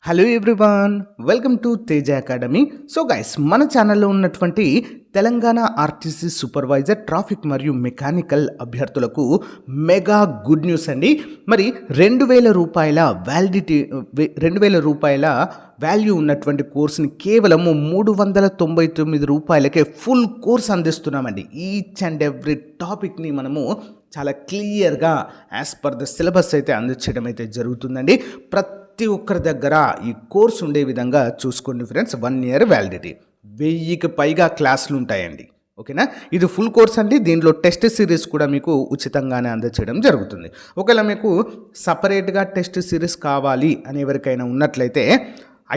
Hello everyone, welcome to Teja academy. So guys, మన ఛానల్లో ఉన్నటువంటి తెలంగాణ ఆర్టీసీ సూపర్వైజర్ ట్రాఫిక్ మరియు మెకానికల్ అభ్యర్థులకు మెగా గుడ్ న్యూస్ అండి. మరి 2,000 రూపాయల వ్యాలిడిటీ 2,000 రూపాయల వాల్యూ ఉన్నటువంటి కోర్సుని కేవలము 399 రూపాయలకే ఫుల్ కోర్స్ అందిస్తున్నామండి. ఈచ్ అండ్ ఎవ్రీ టాపిక్ని మనము చాలా క్లియర్గా యాజ్ పర్ ద సిలబస్ అయితే అందించడం అయితే జరుగుతుందండి. ప్రతి ఒక్కరి దగ్గర ఈ కోర్స్ ఉండే విధంగా చూసుకోండి ఫ్రెండ్స్. 1 year వ్యాలిడిటీ, 1000కి పైగా క్లాసులు ఉంటాయండి. ఓకేనా, ఇది ఫుల్ కోర్స్ అండి. దీనిలో టెస్ట్ సిరీస్ కూడా మీకు ఉచితంగానే అందచేయడం జరుగుతుంది. ఒకవేళ మీకు సపరేట్గా టెస్ట్ సిరీస్ కావాలి అని ఎవరికైనా ఉన్నట్లయితే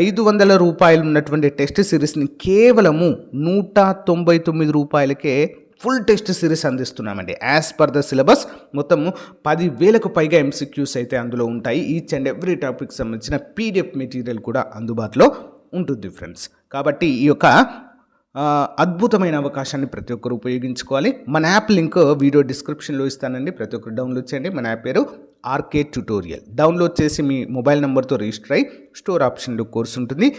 500 రూపాయలు ఉన్నటువంటి టెస్ట్ సిరీస్ని కేవలము 199 రూపాయలకే ఫుల్ టెస్ట్ సిరీస్ అందిస్తున్నామండి. యాజ్ పర్ ద సిలబస్ మొత్తము 10,000కు పైగా ఎంసీక్యూస్ అయితే అందులో ఉంటాయి. ఈచ్ అండ్ ఎవ్రీ టాపిక్ సంబంధించిన పీడిఎఫ్ మెటీరియల్ కూడా అందుబాటులో ఉంటుంది ఫ్రెండ్స్. కాబట్టి ఈ యొక్క అద్భుతమైన అవకాశాన్ని ప్రతి ఒక్కరు ఉపయోగించుకోవాలి. మన యాప్ లింక్ వీడియో డిస్క్రిప్షన్లో ఇస్తానండి. ప్రతి ఒక్కరు డౌన్లోడ్ చేయండి. మన యాప్ పేరు ఆర్కే ట్యుటోరియల్. డౌన్లోడ్ చేసి మీ మొబైల్ నెంబర్తో రిజిస్టర్ అయ్యి స్టోర్ ఆప్షన్లో కోర్స్ ఉంటుంది.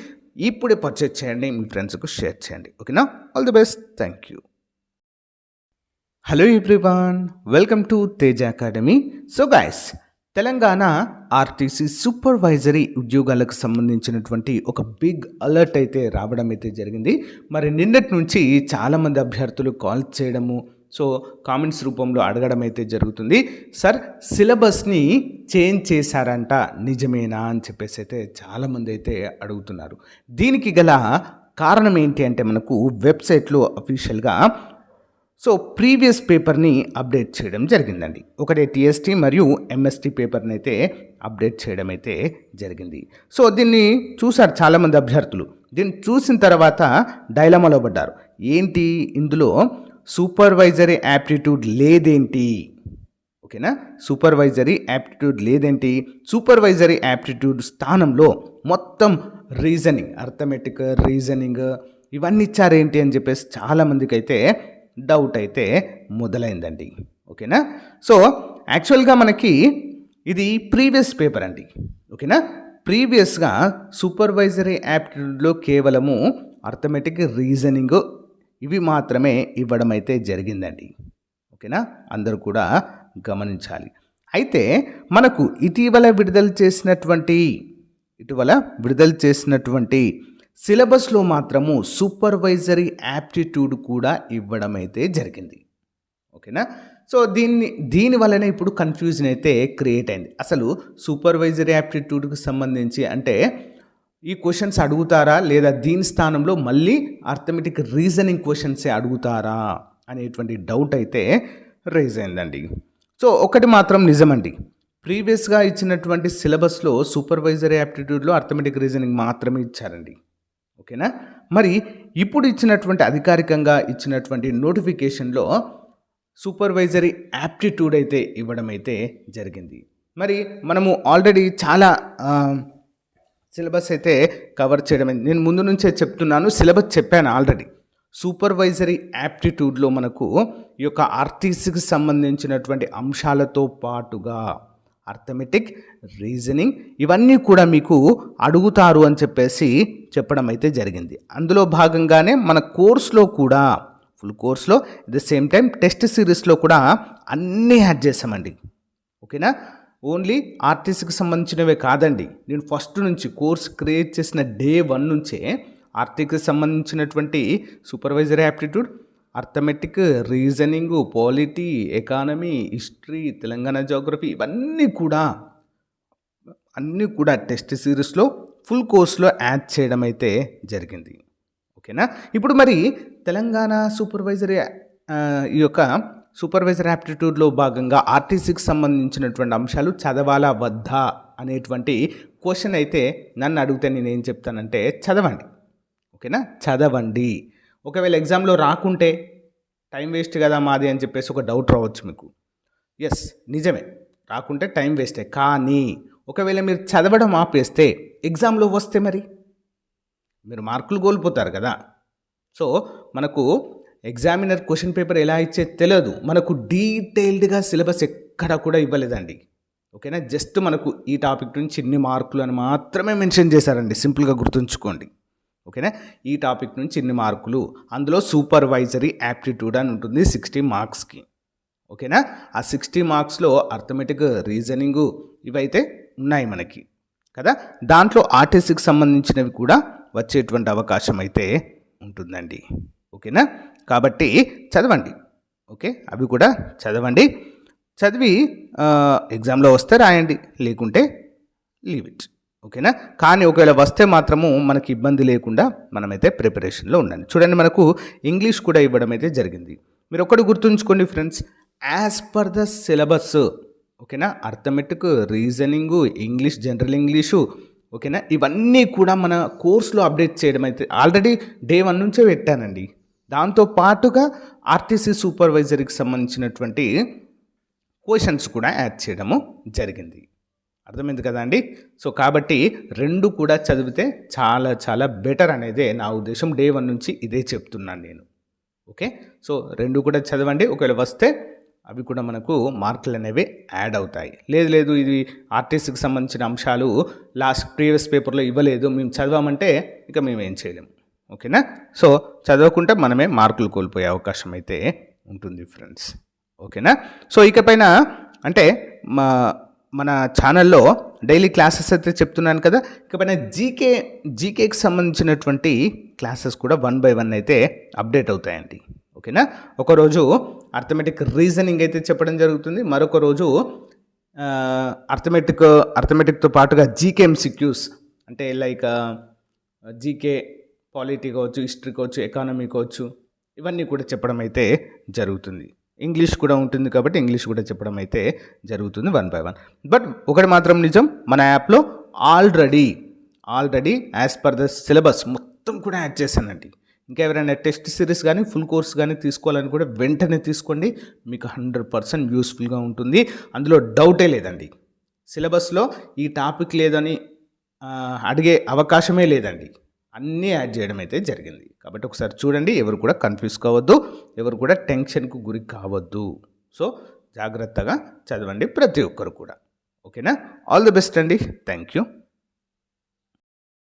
ఇప్పుడే పర్చేజ్ చేయండి, మీ ఫ్రెండ్స్కు షేర్ చేయండి. ఓకేనా, all the best, thank you. Hello everyone, welcome to Teja academy. So guys, Telangana RTC supervisory ఉద్యోగాలకు సంబంధించినటువంటి ఒక బిగ్ అలర్ట్ అయితే రావడం అయితే జరిగింది. మరి నిన్నటి నుంచి చాలామంది అభ్యర్థులు కాల్ చేయడము, సో కామెంట్స్ రూపంలో అడగడం అయితే జరుగుతుంది. సార్, సిలబస్ని చేంజ్ చేశారంట, నిజమేనా అని చెప్పేసి అయితే చాలామంది అయితే అడుగుతున్నారు. దీనికి గల కారణం ఏంటి అంటే మనకు వెబ్సైట్లో అఫీషియల్గా ప్రీవియస్ పేపర్ని అప్డేట్ చేయడం జరిగిందండి. ఒకటే టీఎస్టీ మరియు ఎంఎస్టీ పేపర్ని అయితే అప్డేట్ చేయడం అయితే జరిగింది. సో దీన్ని చూశారు చాలామంది అభ్యర్థులు. దీన్ని చూసిన తర్వాత డైలమాలో పడ్డారు. ఏంటి, ఇందులో సూపర్వైజరీ యాప్టిట్యూడ్ లేదేంటి? ఓకేనా, సూపర్వైజరీ యాప్టిట్యూడ్ లేదేంటి? సూపర్వైజరీ యాప్టిట్యూడ్ స్థానంలో మొత్తం రీజనింగ్, అర్థమెటిక్, రీజనింగ్ ఇవన్నీ ఇచ్చారేంటి అని చెప్పేసి చాలామందికి అయితే డౌట్ అయితే మొదలైందండి. ఓకేనా, సో యాక్చువల్గా మనకి ఇది ప్రీవియస్ పేపర్ అండి. ఓకేనా, ప్రీవియస్గా సూపర్వైజరీ యాప్టిట్యూడ్లో కేవలము అర్థమెటిక్, రీజనింగ్ ఇవి మాత్రమే ఇవ్వడం అయితే జరిగిందండి. ఓకేనా, అందరూ కూడా గమనించాలి. అయితే మనకు ఇటీవల విడుదల చేసినటువంటి సిలబస్లో మాత్రము సూపర్వైజరీ యాప్టిట్యూడ్ కూడా ఇవ్వడం అయితే జరిగింది. ఓకేనా, సో దీని వలన ఇప్పుడు కన్ఫ్యూజన్ అయితే క్రియేట్ అయింది. అసలు సూపర్వైజరీ యాప్టిట్యూడ్కి సంబంధించి అంటే ఈ క్వశ్చన్స్ అడుగుతారా, లేదా దీని స్థానంలో మళ్ళీ అర్థమెటిక్, రీజనింగ్ క్వశ్చన్సే అడుగుతారా అనేటువంటి డౌట్ అయితే రైజ్ అయిందండి. సో ఒకటి మాత్రం నిజమండి, ప్రీవియస్గా ఇచ్చినటువంటి సిలబస్లో సూపర్వైజరీ యాప్టిట్యూడ్లో అర్థమెటిక్, రీజనింగ్ మాత్రమే ఇచ్చారండి. ఓకేనా, మరి ఇప్పుడు అధికారికంగా ఇచ్చినటువంటి నోటిఫికేషన్లో సూపర్వైజరీ యాప్టిట్యూడ్ అయితే ఇవ్వడం అయితే జరిగింది. మరి మనము ఆల్రెడీ చాలా సిలబస్ అయితే కవర్ చేయడం, నేను ముందు నుంచే చెప్తున్నాను, సిలబస్ చెప్పాను ఆల్రెడీ. సూపర్వైజరీ యాప్టిట్యూడ్లో మనకు ఈ యొక్క ఆర్టీసీకి సంబంధించినటువంటి అంశాలతో పాటుగా అర్థమెటిక్, రీజనింగ్ ఇవన్నీ కూడా మీకు అడుగుతారు అని చెప్పేసి చెప్పడం అయితే జరిగింది. అందులో భాగంగానే మన కోర్సులో కూడా, ఫుల్ కోర్సులో at the same time test సిరీస్లో కూడా అన్నీ యాడ్ చేసామండి. ఓకేనా, ఓన్లీ ఆర్టీసీకి సంబంధించినవే కాదండి. నేను ఫస్ట్ నుంచి కోర్స్ క్రియేట్ చేసిన డే 1 నుంచే ఆర్టీసీకి సంబంధించినటువంటి supervisory aptitude, arithmetic, reasoning, polity, economy, history, Telangana geography ఇవన్నీ కూడా టెస్ట్ సిరీస్లో ఫుల్ కోర్స్లో యాడ్ చేయడం అయితే జరిగింది. ఓకేనా, ఇప్పుడు మరి తెలంగాణ ఈ యొక్క సూపర్వైజరీ యాప్టిట్యూడ్లో భాగంగా ఆర్టీసీకి సంబంధించినటువంటి అంశాలు చదవాలా వద్దా అనేటువంటి క్వశ్చన్ అయితే నన్ను అడిగితే నేను ఏం చెప్తానంటే చదవండి. ఓకేనా, చదవండి. ఒకవేళ ఎగ్జామ్లో రాకుంటే టైం వేస్ట్ కదా మాది అని చెప్పేసి ఒక డౌట్ రావచ్చు మీకు. ఎస్, నిజమే, రాకుంటే టైం వేస్టే. కానీ ఒకవేళ మీరు చదవడం ఆపేస్తే ఎగ్జామ్లో వస్తే మరి మీరు మార్కులు కోల్పోతారు కదా. సో మనకు ఎగ్జామినర్ క్వశ్చన్ పేపర్ ఎలా ఇచ్చే తెలియదు. మనకు డీటెయిల్డ్గా సిలబస్ ఎక్కడ కూడా ఇవ్వలేదండి. ఓకేనా. జస్ట్ మనకు ఈ టాపిక్ నుంచి ఇన్ని మార్కులు అని మాత్రమే మెన్షన్ చేశారండి, సింపుల్గా గుర్తుంచుకోండి. ఓకేనా, ఈ టాపిక్ నుంచి ఇన్ని మార్కులు, అందులో సూపర్వైజరీ యాప్టిట్యూడ్ అని ఉంటుంది 60 మార్క్స్కి. ఓకేనా, ఆ 60 మార్క్స్లో అర్థమెటిక్, రీజనింగు ఇవైతే ఉన్నాయి మనకి కదా. దాంట్లో ఆర్టీసీకి సంబంధించినవి కూడా వచ్చేటువంటి అవకాశం అయితే ఉంటుందండి. ఓకేనా, కాబట్టి చదవండి. ఓకే, అవి కూడా చదవండి. చదివి ఎగ్జామ్లో వస్తే రాయండి, లేకుంటే లీవ్ ఇట్. ఓకేనా, కానీ ఒకవేళ వస్తే మాత్రము మనకి ఇబ్బంది లేకుండా మనమైతే ప్రిపరేషన్లో ఉండండి. చూడండి, మనకు ఇంగ్లీష్ కూడా ఇవ్వడం అయితే జరిగింది. మీరు ఒకటి గుర్తుంచుకోండి friends, as per the syllabus. ఓకేనా, arithmetic, reasoning, English, general English, ఓకేనా, ఇవన్నీ కూడా మన కోర్సులో అప్డేట్ చేయడం అయితే ఆల్రెడీ డే 1 నుంచే పెట్టానండి. దాంతో పాటుగా ఆర్టీసీ సూపర్వైజర్కి సంబంధించినటువంటి క్వశ్చన్స్ కూడా యాడ్ చేయడము జరిగింది. అర్థమైంది కదా అండి. సో కాబట్టి రెండు కూడా చదివితే చాలా చాలా బెటర్ అనేదే నా ఉద్దేశం. డే 1 నుంచి ఇదే చెప్తున్నాను నేను. ఓకే, సో రెండు కూడా చదవండి. ఒకవేళ వస్తే అవి కూడా మనకు మార్కులు అనేవి యాడ్ అవుతాయి. లేదు ఇది ఆర్టీసీకి సంబంధించిన అంశాలు ప్రీవియస్ పేపర్లో ఇవ్వలేదు, మేము చదవామంటే ఇక మేము ఏం చేయలేము. ఓకేనా, సో చదవకుంటే మనమే మార్కులు కోల్పోయే అవకాశం అయితే ఉంటుంది ఫ్రెండ్స్. ఓకేనా, సో ఇకపైన అంటే మన ఛానల్లో డైలీ క్లాసెస్ అయితే చెప్తున్నాను కదా, ఇకపైన జీకేకి సంబంధించినటువంటి క్లాసెస్ కూడా 1 by 1 అయితే అప్డేట్ అవుతాయండి. ఓకేనా, ఒకరోజు అర్థమెటిక్, రీజనింగ్ అయితే చెప్పడం జరుగుతుంది, మరొక రోజు అర్థమెటిక్తో పాటుగా జీకే ఎంసీక్యూస్ అంటే లైక్ జీకే పాలిటీ కావచ్చు, హిస్టరీ కావచ్చు, ఎకానమీ కావచ్చు, ఇవన్నీ కూడా చెప్పడం అయితే జరుగుతుంది. ఇంగ్లీష్ కూడా ఉంటుంది కాబట్టి ఇంగ్లీష్ కూడా చెప్పడం అయితే జరుగుతుంది 1 by 1. బట్ ఒకటి మాత్రం నిజం, మన యాప్లో already as per the syllabus మొత్తం కూడా యాడ్ చేశానండి. ఇంకా ఎవరైనా టెస్ట్ సిరీస్ కానీ ఫుల్ కోర్స్ కానీ తీసుకోవాలని కూడా వెంటనే తీసుకోండి, మీకు 100% యూస్ఫుల్గా ఉంటుంది, అందులో డౌటే లేదండి. సిలబస్లో ఈ టాపిక్ లేదని అడిగే అవకాశమే లేదండి, అన్నీ యాడ్ చేయడం అయితే జరిగింది. కాబట్టి ఒకసారి చూడండి, ఎవరు కూడా కన్ఫ్యూజ్ కావద్దు, ఎవరు కూడా టెన్షన్కు గురి కావద్దు. సో జాగ్రత్తగా చదవండి ప్రతి ఒక్కరు కూడా. ఓకేనా, ఆల్ ది బెస్ట్ అండి, థ్యాంక్ యూ.